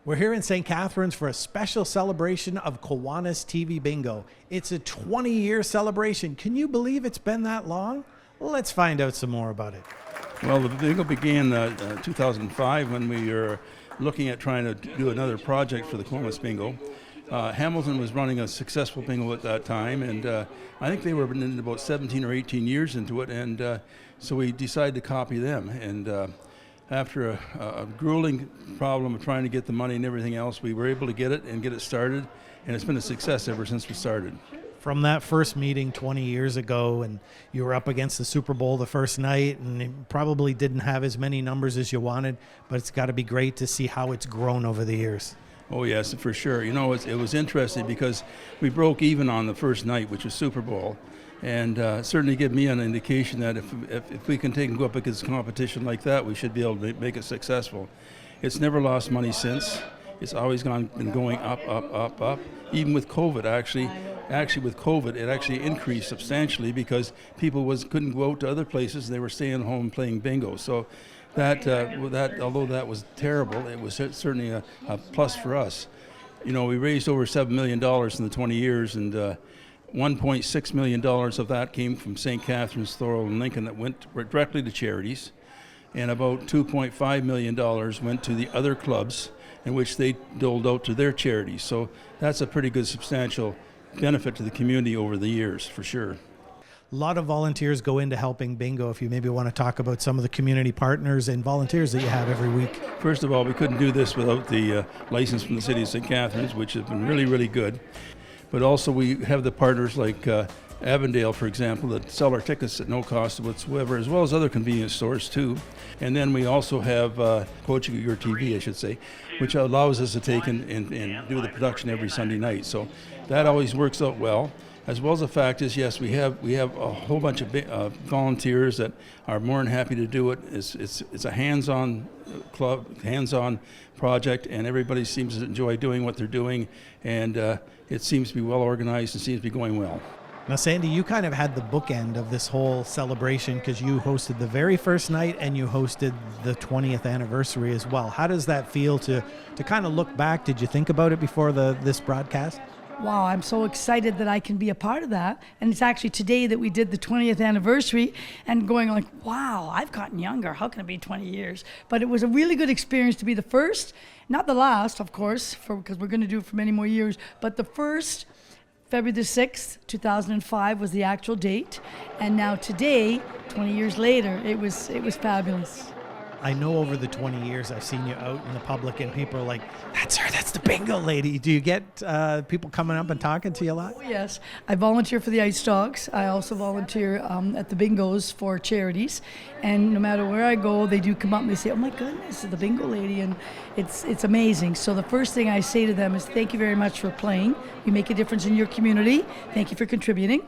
We're here in St. Catharines for a special celebration of Kiwanis TV Bingo. It's a 20-year celebration. Can you believe it's been that long? Let's find out some more about it. Well, the bingo began 2005 when we were looking at trying to do another project for the Kiwanis Bingo. Hamilton was running a successful bingo at that time, and I think they were in about 17 or 18 years into it, and so we decided to copy them. And after a grueling problem of trying to get the money and everything else, we were able to get it started, and it's been a success ever since we started. From that first meeting 20 years ago, and you were up against the Super Bowl the first night, and it probably didn't have as many numbers as you wanted, but it's got to be great to see how it's grown over the years. Oh yes, for sure. You know, it was interesting because we broke even on the first night, which was Super Bowl, and certainly give me an indication that if we can go up against competition like that, we should be able to make it successful. It's never lost money since. It's always been going up, up, up, up. Even with COVID, actually with COVID, it actually increased substantially because people couldn't go out to other places. They were staying home playing bingo. So that although that was terrible, it was certainly a plus for us. You know, we raised over $7 million in the 20 years, and $1.6 million of that came from St. Catharines, Thorold, and Lincoln that went directly to charities, and about $2.5 million went to the other clubs in which they doled out to their charities. So that's a pretty good substantial benefit to the community over the years, for sure. A lot of volunteers go into helping bingo. If you maybe want to talk about some of the community partners and volunteers that you have every week. First of all, we couldn't do this without the license from the city of St. Catharines, which has been really, really good. But also we have the partners like Avondale, for example, that sell our tickets at no cost whatsoever, as well as other convenience stores too. And then we also have Cogeco, YourTV, I should say, which allows us to take and do the production every Sunday night. So that always works out well. As well as the fact is, yes, we have a whole bunch of volunteers that are more than happy to do it. It's a hands-on club, hands-on project, and everybody seems to enjoy doing what they're doing, and it seems to be well organized and seems to be going well. Now, Sandy, you kind of had the bookend of this whole celebration because you hosted the very first night and you hosted the 20th anniversary as well. How does that feel to kind of look back? Did you think about it before this broadcast? Wow, I'm so excited that I can be a part of that. And it's actually today that we did the 20th anniversary and going like, wow, I've gotten younger. How can it be 20 years? But it was a really good experience to be the first, not the last, of course, because we're going to do it for many more years, but the first. February the 6th, 2005 was the actual date. And now today, 20 years later, it was fabulous. I know over the 20 years I've seen you out in the public and people are like, that's her, that's the bingo lady. Do you get people coming up and talking to you a lot? Oh, yes. I volunteer for the Ice Dogs. I also volunteer at the bingos for charities. And no matter where I go, they do come up and they say, oh my goodness, the bingo lady. And it's amazing. So the first thing I say to them is thank you very much for playing. You make a difference in your community. Thank you for contributing.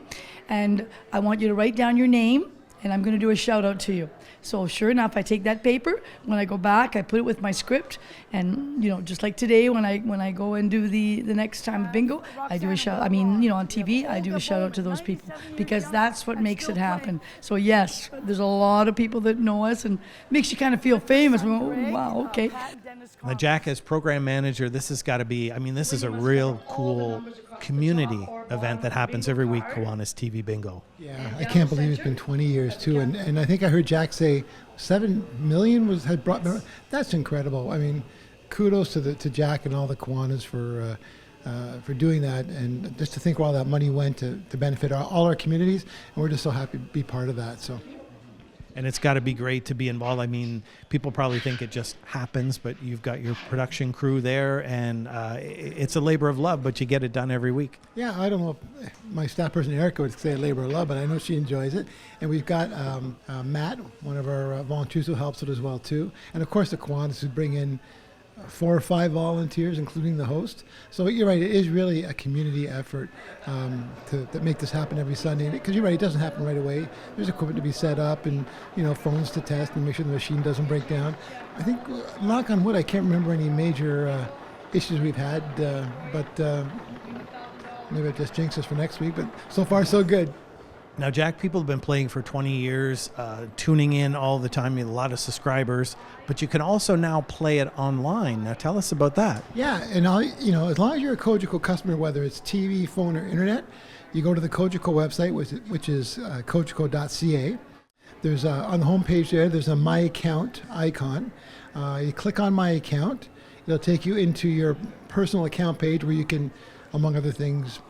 And I want you to write down your name, and I'm going to do a shout out to you. So sure enough, I take that paper. When I go back, I put it with my script, and just like today, when I go and do the next time bingo, I do a shout. I mean, on TV, I do a shout out to those people because that's what makes it happen. So yes, there's a lot of people that know us, and makes you kind of feel famous. We go, oh, wow, okay. Now, Jack, as program manager, this has got to be. I mean, this is a real cool community event that happens every week, Kiwanis TV Bingo. Yeah, I can't believe it's been 20 years too, and I think I heard Jack say 7 million had brought. That's incredible. I mean, kudos to Jack and all the Kiwanis for doing that, and just to think where all that money went to benefit all our communities, and we're just so happy to be part of that. So. And it's got to be great to be involved. I mean, people probably think it just happens, but you've got your production crew there, and it's a labor of love, but you get it done every week. Yeah, I don't know if my staff person Erica would say labor of love, but I know she enjoys it. And we've got Matt, one of our volunteers, who helps it as well too. And of course the Kiwanis, who bring in 4 or 5 volunteers, including the host. So you're right, it is really a community effort to make this happen every Sunday. Because you're right, it doesn't happen right away. There's equipment to be set up and phones to test and make sure the machine doesn't break down. I think, knock on wood, I can't remember any major issues we've had, but maybe I just jinx us for next week. But so far, so good. Now, Jack, people have been playing for 20 years, tuning in all the time, you have a lot of subscribers, but you can also now play it online. Now, tell us about that. Yeah, and as long as you're a Cogeco customer, whether it's TV, phone, or internet, you go to the Cogeco website, which is cogeco.ca. There's on the homepage there's a My Account icon. You click on My Account. It'll take you into your personal account page where you can, among other things,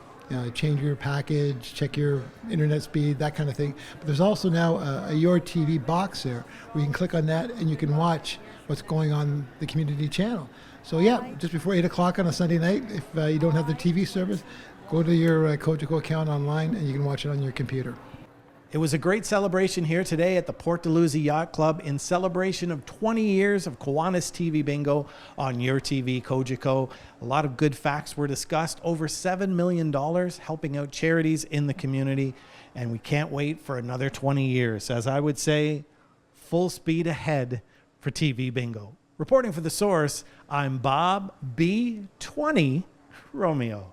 change your package, check your internet speed, that kind of thing. But there's also now a YourTV box there where you can click on that and you can watch what's going on the community channel. So yeah, just before 8 o'clock on a Sunday night, if you don't have the TV service, go to your Cogeco account online and you can watch it on your computer. It was a great celebration here today at the Port Dalhousie Yacht Club in celebration of 20 years of Kiwanis TV Bingo on YourTV Cogeco. A lot of good facts were discussed. Over $7 million helping out charities in the community. And we can't wait for another 20 years. As I would say, full speed ahead for TV Bingo. Reporting for The Source, I'm Bob B20 Romeo.